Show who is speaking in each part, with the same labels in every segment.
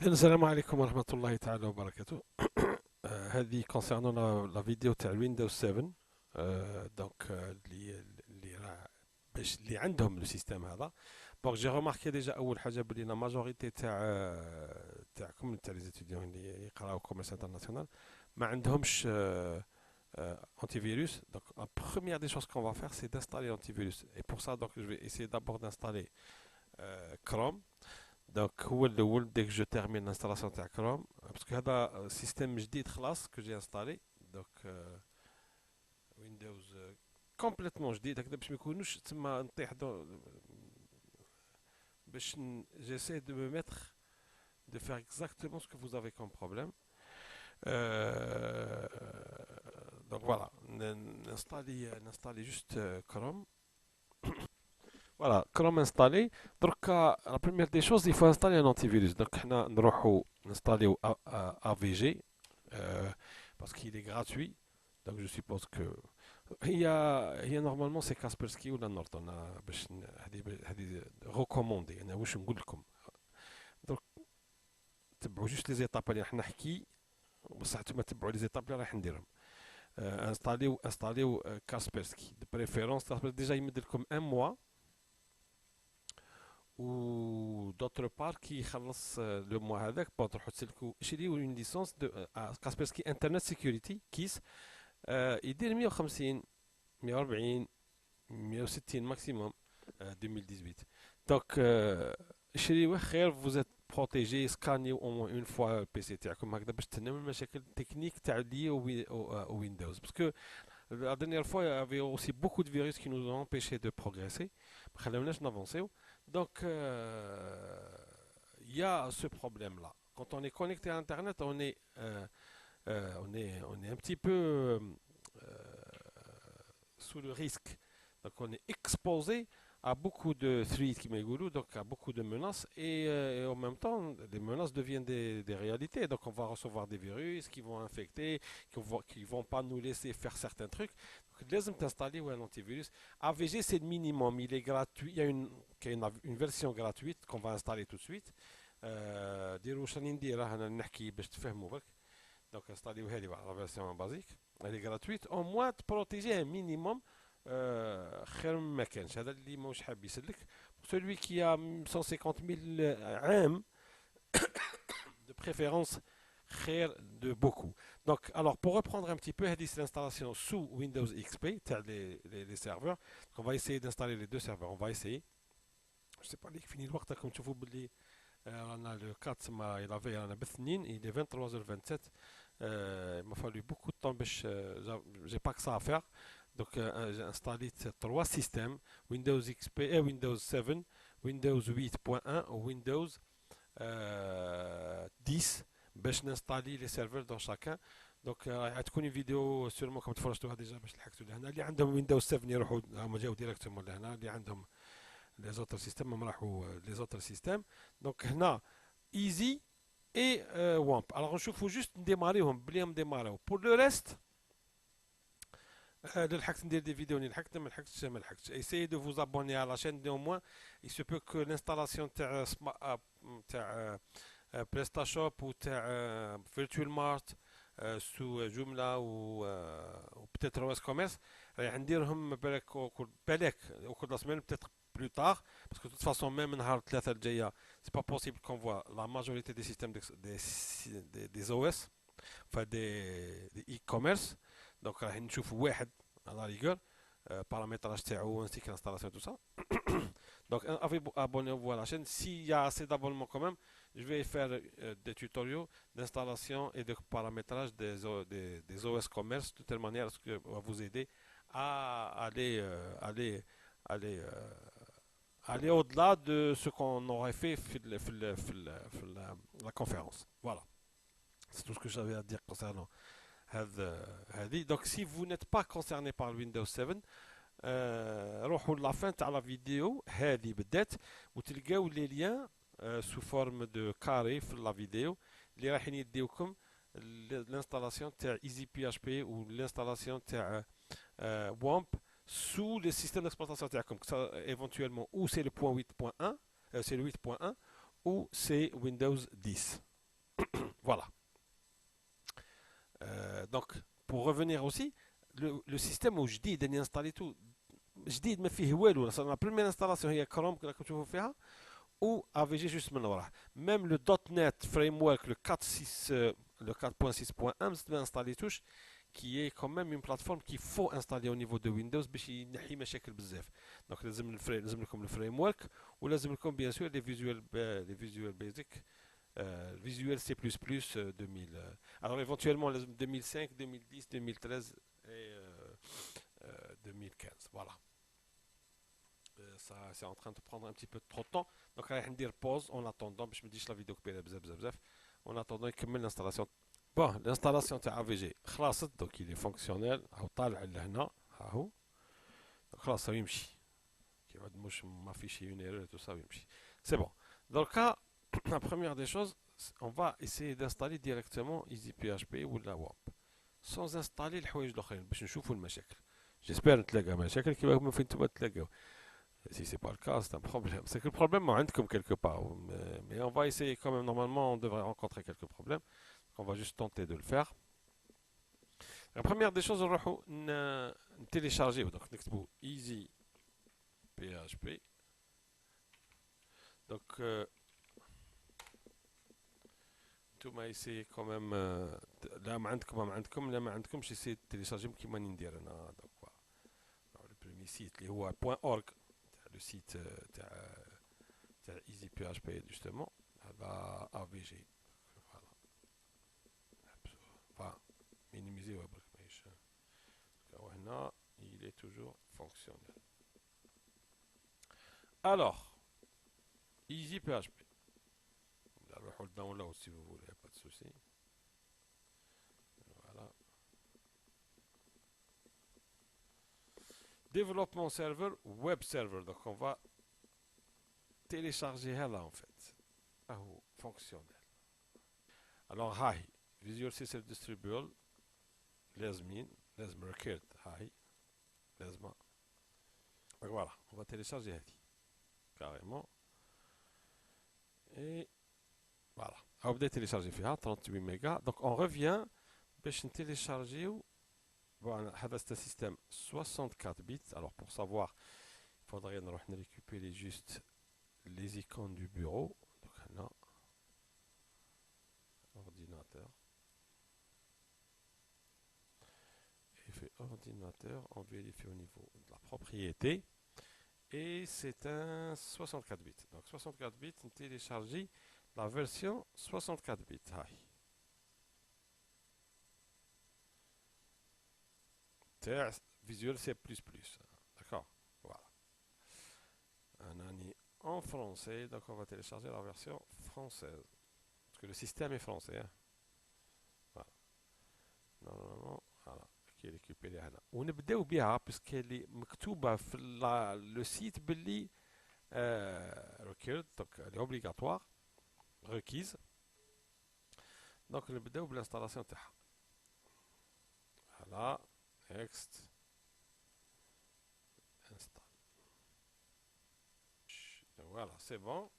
Speaker 1: السلام عليكم ورحمة الله تعالى وبركاته. هذه concernant la vidéo تاع Windows 7. اللي راه باش اللي عندهم لو سيستيم هذا. دونك جي ريماركي ديجا اول حاجه بلي لا ماجوريتي تاعكم تاع لي ستوديون اللي يقراو كوميرس انترناسيونال ما عندهمش انتي فيروس. Donc la première des choses qu'on va faire c'est d'installer l'antivirus et pour ça donc je vais essayer d'abord d'installer Chrome. Donc هو الاول dès que je termine l'installation تاع Chrome parce que هذا سيستم جديد خلاص que j'ai installé. Donc Windows complètement جديد هكذا باش ما يكونوش تما نطيح باش j'essaie de me mettre de faire exactement ce que vous avez comme problème. Euh, donc voilà, n'installer juste Chrome. Voilà, Chrome installé. Donc la première des choses, il faut installer un antivirus. Donc on va installer AVG parce qu'il est gratuit. Donc je suppose que il y a normalement c'est Kaspersky ou la Norton باش هذه recommandé. انا واش نقول لكم. Donc تبعوا juste les étapes اللي راح نحكي بصح نتوما تبعوا les étapes اللي راح نديرهم. انستاليو كاسبرسكي de préférence. Déjà يمد لكم un mois ou d'autre part qui خلص لو موا هذاك تروحوا تسلكوا شريوا اون ليسونس دو كاسبرسكي انترنت سيكوريتي كيس. يدير 150 140 160 ماكسيموم 2018. دونك شريوه خير vous êtes protégé سكانيو au moins une fois البيسي تاعكم هكذا باش تنمو المشاكل التكنيك تاع لي au Windows parce que la dernière fois il y avait aussi beaucoup de virus qui nous ont empêché de progresser ما خلاوناش نافونسيو. Donc, il y a ce problème-là. Quand on est connecté à Internet, on est un petit peu sous le risque. Donc, on est exposé à beaucoup de threats qui m'égoulent, donc à beaucoup de menaces, et en même temps, les menaces deviennent des réalités. Donc, on va recevoir des virus qui vont infecter, qui vont pas nous laisser faire certains trucs. Donc, لازم t'installer un antivirus. AVG, c'est le minimum. Il est gratuit. Il y a une version gratuite qu'on va installer tout de suite. ديروا واش راني ندير انا نحكي باش تفهموا برك. Donc, installez هذه la version basique. Elle est gratuite. Au moins, te protéger un minimum. خير من ما كانش هذا اللي موش حاب يسلك. Celui qui a 150 000 عام de préférence خير de beaucoup. Donc, alors pour reprendre un petit peu, c'est l'installation sous Windows XP, les serveurs. Donc, on va essayer d'installer les deux serveurs. On va essayer. Je sais pas, les fini le وقت comme tu vois on a le 4 il avait un باثنين il est 23h27. Il m'a fallu beaucoup de temps j'ai pas que ça à faire. Donc j'ai installé trois systèmes Windows XP et Windows 7, Windows 8.1 ou Windows 10 باش نستالي لي سيرفر دون شاكان. دونك غتكون فيديو سيرمون كم تفرجتوها ديجا باش لحقتوا لهنا. اللي عندهم ويندوز 7 يروحوا هما جاو ديريكتومون لهنا. اللي عندهم لي زوتر سيستيم هم راحوا لي زوتر سيستيم. دونك هنا ايزي اي وامب. الوغ نشوفوا جوست نديماريوهم بلي نديماريو. بور لو ريست لحقت ندير دي فيديو اللي لحقت ما لحقتش. Essayez de vous abonner à la chaîne néanmoins. Il se peut que l'installation تاع PrestaShop ou تاع Virtual Mart sous Joomla ou peut-être OS Commerce راح نديرهم بالك au cours de la semaine peut-être plus tard parce que de toute façon même نهار الثلاثة الجاية c'est pas possible qu'on voit la majorité des systèmes des OS enfin des e-commerce. Donc راح نشوفوا واحد على ريغور paramétrage تاعو ainsi que l'installation tout ça. Donc abonnez-vous à la chaîne. S'il y a assez d'abonnements quand même, je vais faire des tutoriaux d'installation et de paramétrage des OS commerce de telle manière à ce que va vous aider à aller au-delà de ce qu'on aurait fait la conférence. Voilà, c'est tout ce que j'avais à dire concernant هذه. Donc si vous n'êtes pas concerné par Windows 7 روحوا لافان تاع لا فيديو هذه بالذات وتلقاو لي ليان سو فورم دو كاري في لا فيديو اللي رايحين يديوكم الانستالاسيون تاع ايزي بي اش بي و الانستالاسيون تاع وامب sous le système d'exploitation تاعكم éventuellement ou c'est le point 8.1 c'est le 8.1 ou c'est Windows 10. Voilà. Donc, pour revenir aussi, le système où je dis d'installer tout, جديد ما فيه والو la première installation هي كروم راكم تشوفوا فيها ou AVG juste من وراه. Même le .NET Framework, le 4.6, le 4.6.1, c'est installé touche, qui est quand même une plateforme qu'il faut installer au niveau de Windows باش ينحي مشاكل بزاف. Donc لازم لكم الفريم ولازم لكم bien sûr les visual basic, visual C++ 2000. Alors éventuellement 2005, 2010, 2013 et 2015. Voilà. Ça c'est en train de prendre un petit peu trop de temps. Donc رايح ندير pause en attendant باش ما تجيش لا فيديو كبيره بزاف بزاف بزاف. En attendant يكمل l'installation. Bon, l'installation تاع AVG خلاصت donc il est fonctionnel. هاو طالع لهنا ها هو. Donc خلاص يمشي. كي بعد مش ما في شي une erreur tout ça يمشي. C'est bon. Dans le cas, la première des choses, on va essayer d'installer directement EasyPHP ou la WAMP sans installer الحوايج الاخرين باش نشوفوا المشاكل. J'espère نتلاقى مشاكل كيما فين نتوما تلاقاو. Si c'est pas le cas, c'est un problème. C'est que le problème est comme quelque part. Mais on va essayer quand même. Normalement, on devrait rencontrer quelques problèmes. On va juste tenter de le faire. La première des choses, on va télécharger. Donc, Easy PHP. Donc, tout m'a essayé quand même. Là, ما عندكم, j'essaie de télécharger كيما ندير انا. Donc, voilà. Alors, le premier site, اللي هو .org, le site EasyPHP justement, la AVG. Voilà. Enfin, minimiser web application. Il est toujours fonctionnel. Alors, EasyPHP. On le download si vous voulez, pas de souci. Voilà. Développement serveur, web server. Donc on va télécharger là en fait. Fonctionnel. Alors, hi, Visual C Distributable, لازم required hi, لازم. Donc voilà, on va télécharger هذه carrément. Et voilà, on va télécharger فيها 38 mégas. Donc on revient باش نتيليشارجيو. Voilà, c'est un système 64 bits. Alors pour savoir, il faudrait récupérer juste les icônes du bureau. Donc là, ordinateur. Effet ordinateur, on vérifie au niveau de la propriété. Et c'est un 64 bits. Donc 64 bits, on télécharge la version 64 bits. C'est Visual C++. D'accord. Voilà. Un année en français. Donc on va télécharger la version française. Parce que le système est français. Hein. Voilà. Normalement, voilà. Qui est récupéré هنا. ونبداو بها puisqu'elle est مكتوبة في le site باللي required. Donc elle est obligatoire. Requise. Donc نبداو بالinstallation تاعها. Voilà. Next. Install. Voilà, c'est bon.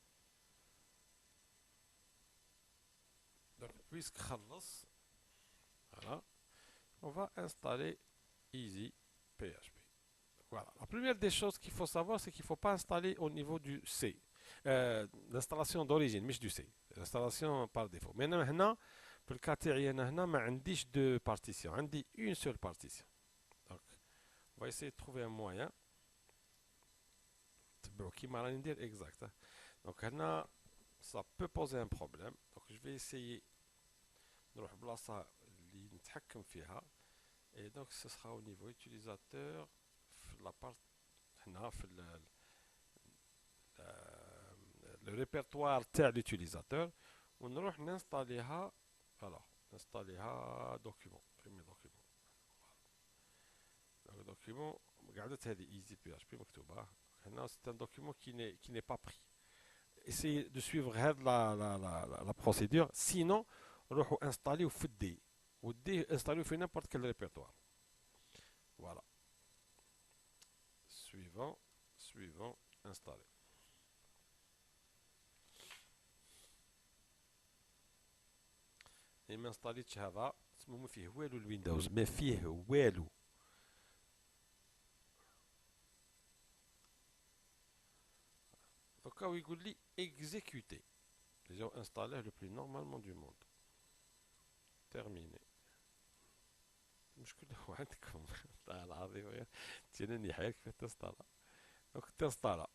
Speaker 1: Donc, puisque خلص, voilà, on va installer Easy PHP. Voilà. La première des choses qu'il faut savoir, c'est qu'il ne faut pas installer au niveau du C. L'installation d'origine, mais du C. L'installation par défaut. Maintenant, هنا, pour le cas تاعي أنا هنا ما عنديش deux partitions, عندي une seule partition. Donc, on va essayer de trouver un moyen. كيما راني ندير exact. Donc هنا, ça peut poser un problème. Donc je vais essayer نروح بلاصة اللي نتحكم فيها. Et donc ce sera au niveau utilisateur في la part هنا في le répertoire تاع l'utilisateur ونروح ننستاليها. alors ننستاليها document premier document. donc document قعدت هذه easy php مكتوبة هنا. c'est un document qui n'est pas pris. essayez de suivre la procédure, sinon نروحوا انستاليو في الدي والدي انستاليو في n'importe quel répertoire. Voilà. Suivant, installé. ما انستاليتش هذا، تسمى ما فيه والو الويندوز، ما فيه والو. دوكا هو يقول لي اكزيكوتي. جاو انستاليه لو بلو نورمالمون دو موند. تيرميني. المشكل هو عندكم والله العظيم تجنني حياك في التسطالة. دونك التسطالة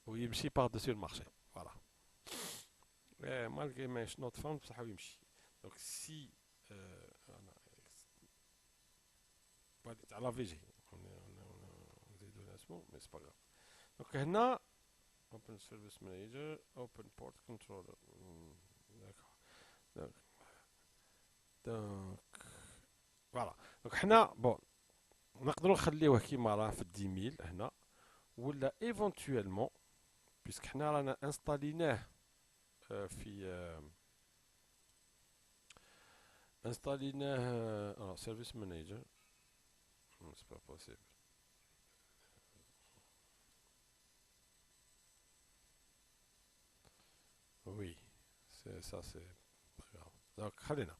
Speaker 1: ويمشي باغ دوسي المارشي. فوالا. مالغري ما نوت فاوند بصح هو يمشي. دونك سي انا تاع لا في جي نزيدو اسمو مي سي با غاف. دونك هنا اوبن سيرفيس مانجر اوبن بورت كنترولر. دونك دونك فوالا. دونك حنا بون نقدروا نخليوه كيما راه في 10000 هنا، ولا ايفونتويلمون بيسك حنا رانا انستاليناه في انستاليناه سيرفيس مانجر. سي با بوسيبل. وي سي سا سي غراف. دونك خلينا.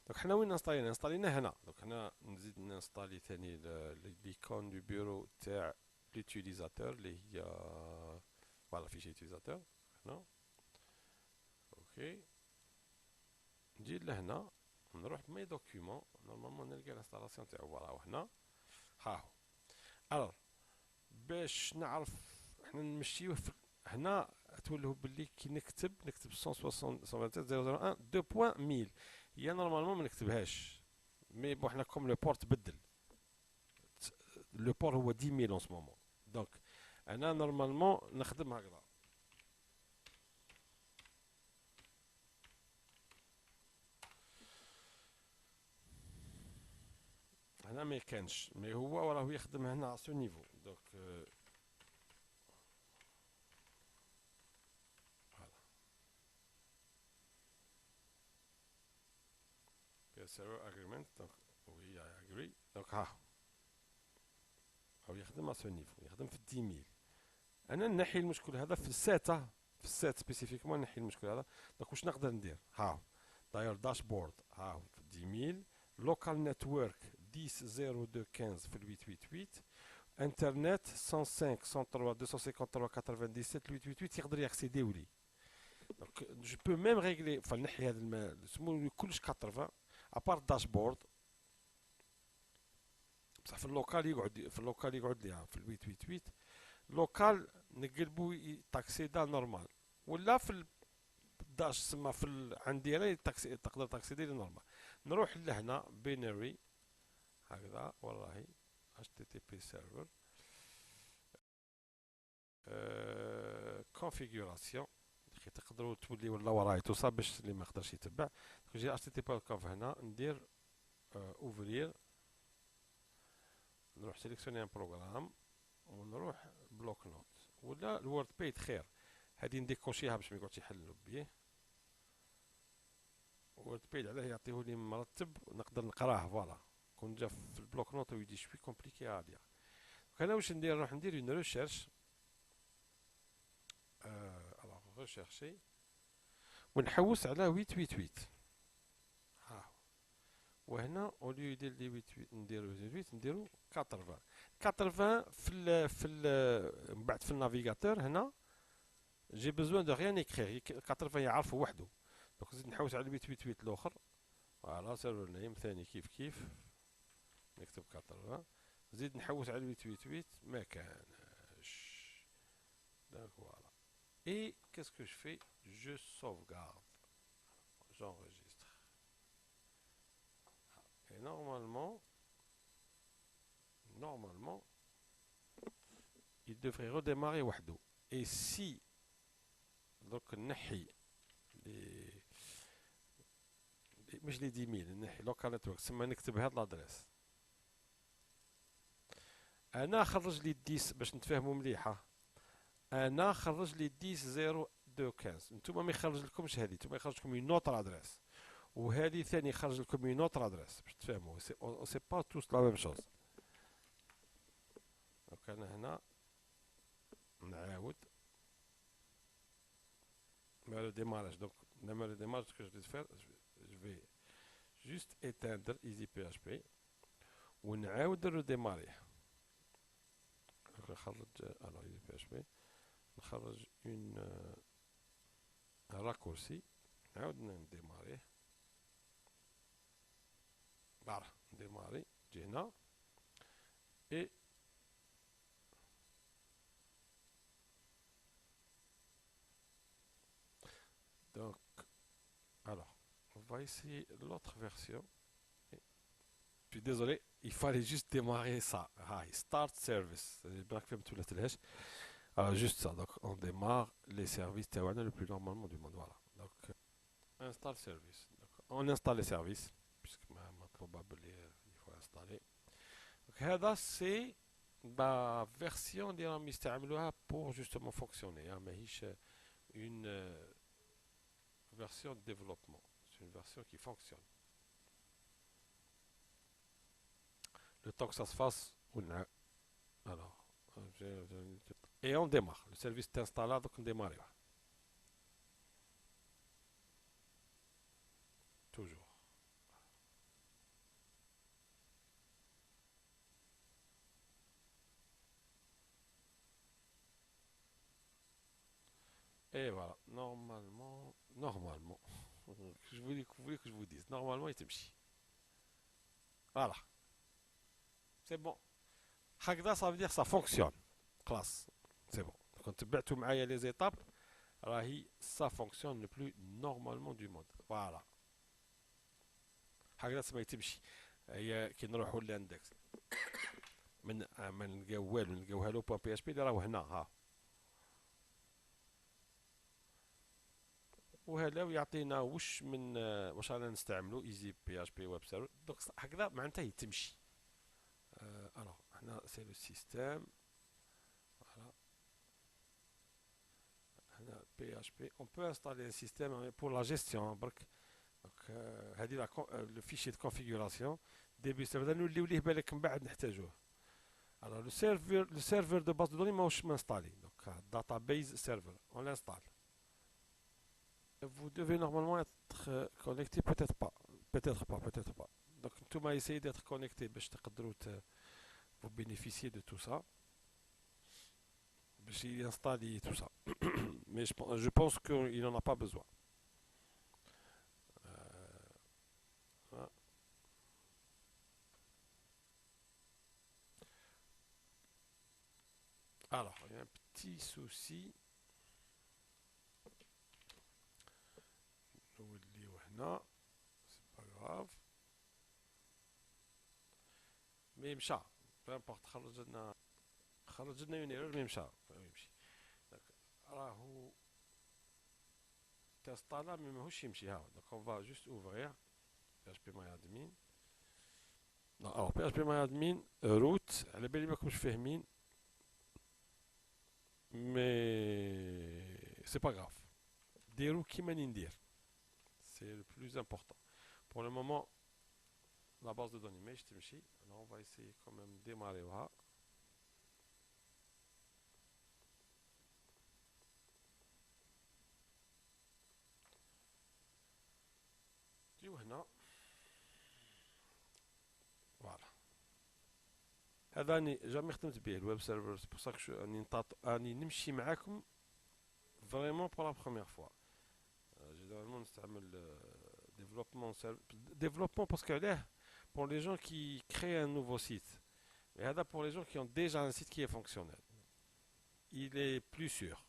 Speaker 1: دونك حنا وين انستالينا هنا. دونك هنا نزيد ننستالي ثاني ليكون دو بيرو تاع ليوتيليزاتور اللي هي فوالا فيشي يوتيليزاتور هنا. اوكي نجي لهنا نروح مي دوكيومون، نورمالمون نلقى الانستالاسيون تاعو راه هنا. ها هو. الوغ باش نعرف حنا نمشيوه هنا تولوا باللي كي نكتب 127.127.001 2.1000 هي نورمالمون ما نكتبهاش، مي بون حنا كوم لو بور تبدل. لو بور هو 10000 اون سو مومون. دونك انا نورمالمون نخدم هكذا. هنا ما كانش، مي هو راه يخدم هنا على سو نيفو. دونك server agreement. Donc oui I agree. donc ها هو يخدم على سو نيفو، يخدم في 10000. انا نحي المشكل هذا في الساتا، في السات سبيسيفيكمون نحي المشكل هذا. دونك واش نقدر ندير؟ ها داير داشبورد ها في 10000 لوكال نتورك 10.02.15 في 888 انترنت 105.103.253.97 يقدر ياكسيديو لي. دونك جو بو ميم ريغلي فنحي هذا المال سمو كلش 80 ابار داشبورد. بصح في اللوكال يقعد، في اللوكال يقعد ليها في 888 لوكال نقلبو تاكسيدا نورمال، ولا في الداش سما في عندي انا تقدر تاكسيدي لي نورمال. نروح لهنا بينري هكذا والله HTTP سيرفر كونفيغوراسيون تقدروا تولي ولا وراي توصل باش اللي ما يقدرش يتبع. نجي HTTP كونف هنا ندير اوفرير، نروح سيليكسيوني ان بروغرام ونروح بلوك نوت ولا الوورد بيت خير. هادي نديكوشيها باش ما يقعدش يحلوا بيه. وورد بيت علاه يعطيه لي مرتب نقدر نقراه. فوالا كون جا في البلوك نوت ويدي شوي كومبليكي عاليه. انا واش ندير؟ نروح ندير اون ريشيرش الوغ ريشيرشي ونحوس على 888 ها. وهنا اوليو يدير لي 8 نديرو 8 نديرو 80 من بعد في النافيغاتور هنا جي بوزوان دو ريان اكريغ 80 يعرفو وحده. دونك نزيد نحوس على 888 الاخر. فوالا سيرفر نيم ثاني كيف كيف نكتب 80. نزيد نحوس على 888 ما كانش. دونك فوالا. Et qu'est-ce que je fais? Je sauvegarde. J'enregistre. Et normalement, il devrait redémarrer وحده. Et si donc نحي les مش les 10000 نحي لوكال نتورك سما نكتب هاد لادريس. انا خرج لي 10 باش نتفاهموا مليحه. انا خرج لي 10.02.15 نتوما ما يخرج لكمش هذه، نتوما يخرج لكم اون اوتر ادريس، وهذه ثاني يخرج لكم اون اوتر ادريس باش تفهموا سي با توس لا ميم شوز. دونك انا هنا نعاود le démarrage. Donc, le démarrage, ce que je vais faire, je vais juste éteindre EasyPHP ونعاود redémarrer. Donc, alors EasyPHP, نخرج un raccourci, نعاود نديماري. Voilà, démarrer, جينا et donc alors on va essayer l'autre version. Je suis désolé, il fallait juste démarrer ça. Start service. J'ai bien fait tout le télèche. Alors juste ça. Donc on démarre les services taïwanais le plus normalement du monde. Voilà. Donc install service. Donc, on installe les services puisque probablement il faut installer. Donc هذا c'est la version اللي راهم يستعملوها pour justement fonctionner. ماهيش une version de développement. C'est une version qui fonctionne. Le temps que ça se fasse, alors, et on démarre. Le service est installé, donc on démarre. Toujours. Et voilà, normalement, je voulais que je vous dise, normalement il était petit. Voilà, c'est bon. Hagda, ça veut dire ça fonctionne. Classe, c'est bon. Quand tu bats tout les étapes, ça fonctionne le plus normalement du monde. Voilà. Hagda, ça m'a été petit. كي نروحوا للاندكس من نلقاو والو نلقاو هالو بوان بي اش بي اللي راهو هنا ها وهلا يعطينا واش رانا نستعملو ايزي بي اش بي ويب سيرفر دونك هكذا معناتها تمشي الوغ هنا سي لو سيستيم فوالا هنا بي اش بي اون بو انستالي ان سيستيم بور لا جيستيون برك دونك هذه لو فيشي دو كونفيغوراسيون ديبي سيرفر نوليو ليه بالك من بعد نحتاجوه alors le serveur de base de données ماهوش مانستالي donc database server on l'installe. Vous devez normalement être connecté, peut-être pas. Peut-être pas, peut-être pas. Donc, tout m'a essayé d'être connecté. Vous bénéficiez de tout ça. J'ai installé tout ça. Mais je pense qu'il n'en a pas besoin. Voilà. Alors, il y a un petit souci. C'est pas grave. Mais مشى. Peu importe. خرج لنا une erreur mais مشى. يمشي. راهو تنستالا مي ماهوش يمشي ها. Donc on va juste ouvrir phpMyAdmin. Non, alors phpMyAdmin root على بالي ماكمش فاهمين mais c'est pas grave. ديرو كيما ندير. C'est le plus important. Pour le moment, la base de données ماهيش تمشي. Alors on va essayer quand même de démarrer وها. نجيو هنا. فوالا. هذا راني جامي خدمت به الويب سيرفر سي بور سا راني نمشي معاكم فريمون بور لا بروميير فوا. جينيرالمون نستعمل développement parce que là, pour les gens qui créent un nouveau site, et là pour les gens qui ont déjà un site qui est fonctionnel, il est plus sûr.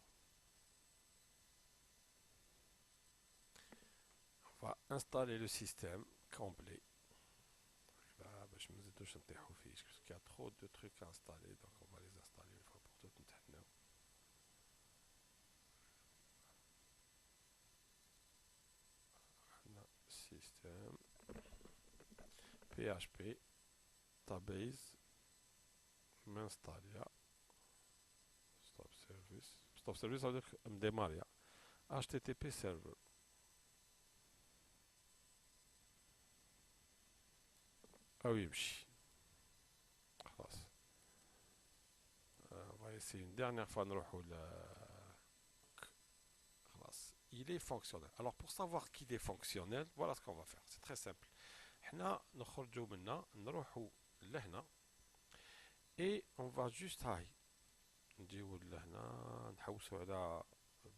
Speaker 1: On va installer le système complet. Là, je me dis parce qu'il y a trop de trucs à installer, donc on va les installer une fois pour toutes. Système PHP database m'installer stop service ça veut dire me démarrer HTTP server ah oui خلاص on va essayer une dernière fois نروحوا خلاص il est fonctionnel. Alors pour savoir qu'il est fonctionnel, voilà ce qu'on va faire. C'est très simple. حنا نخرجوا منا نروحوا لهنا et on va juste هاي نجيو لهنا نحوسوا على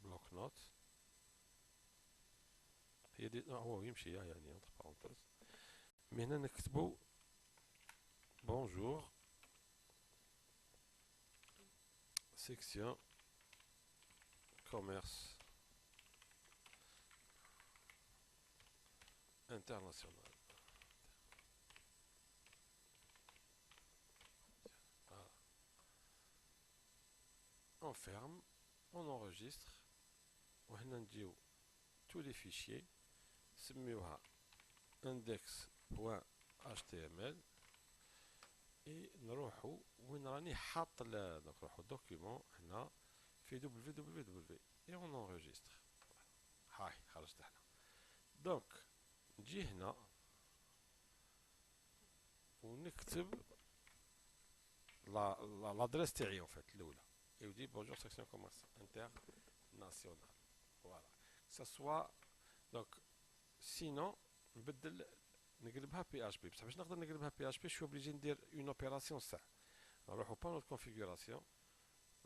Speaker 1: بلوك نوت هي دي هو يمشي يعني entre parenthèses mais هنا نكتبوا bonjour section commerce international. Voilà. On ferme, on enregistre وهنا نجيو tous les fichiers نسميوها index.html et نروحوا وين راني حاط دونك نروحوا دوكيومون هنا في www et on enregistre. هاي خرجت هنا. دونك نجي هنا ونكتب l'adresse تاعي en fait الاولى يودي bonjour section commerce international. Voilà. Que ça soit donc sinon نبدل نقلبها بي اش بي بصح باش نقدر نقلبها بي اش بي شو اوبليجي ندير اون اوبيراسيون سا نروحو بانو دو كونفيغوراسيون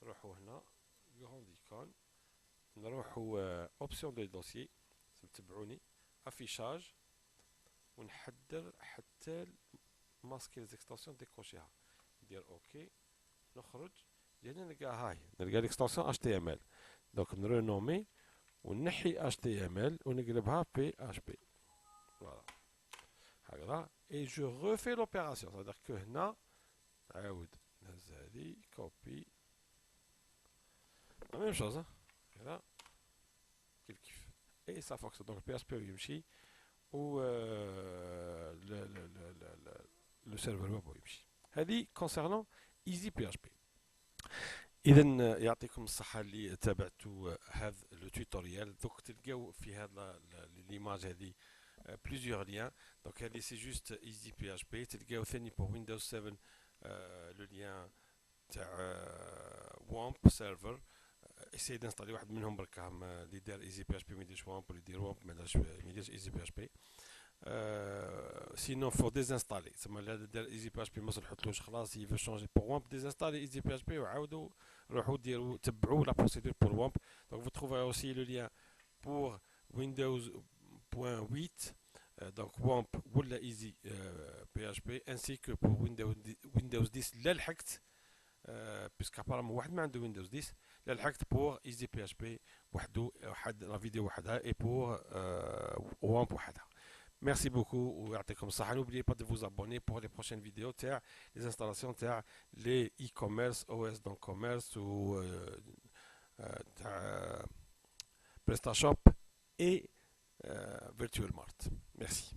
Speaker 1: نروحو هنا غروند ايكون نروحو اوبسيون دو دوسيي تبعوني افيشاج ونحدر حتى ماسكي ليزيكستنسيون ديكوشيها ندير اوكي نخرج هنا نلقى هاي نلقى ليكستنسيون اش تي ام ال دونك نرونومي ونحي اش تي ام ال ونقلبها بي اش بي فوالا هكذا et je refais l'opération c'est à dire que هنا نعاود نهز هادي كوبي la même chose هنا كيف كيف et ça fonctionne donc le PHP يمشي و le serveur web يمشي هذه concernant easy PHP. اذا يعطيكم الصحه اللي تابعتوا هذا التوتوريال دوك تلقاو في هذا ليماج هذه plusieurs liens donc هذه سي جوست ايزي بي اش بي تلقاو ثاني pour Windows 7 لو ليان تاع وامب سيرفر اساي دانستالي واحد منهم برك اللي دار ايزي بي اش بي ما يديرش وامب واللي يدير وامب ما يديرش ايزي بي اش بي sinon faut désinstaller تسمى لا دار ايزي بي اش بي ما صلحتلوش خلاص يفو شونجي بور وامب désinstaller ايزي بي اش بي وعاودوا روحوا ديروا تبعوا لا بروسيدور بور وامب donc vous trouverez aussi le lien pour Windows.8 donc WAMP ولا easy PHP ainsi que pour Windows 10 لا لحقت puisque apparemment واحد ما عنده Windows 10 لا لحقت pour easy PHP وحده واحد لا فيديو وحدها et pour WAMP وحدها. Merci beaucoup ويعطيكم الصحة. N'oubliez pas de vous abonner pour les prochaines vidéos تاع les installations تاع les e-commerce OS dans commerce ou تاع PrestaShop et VirtualMart. Merci.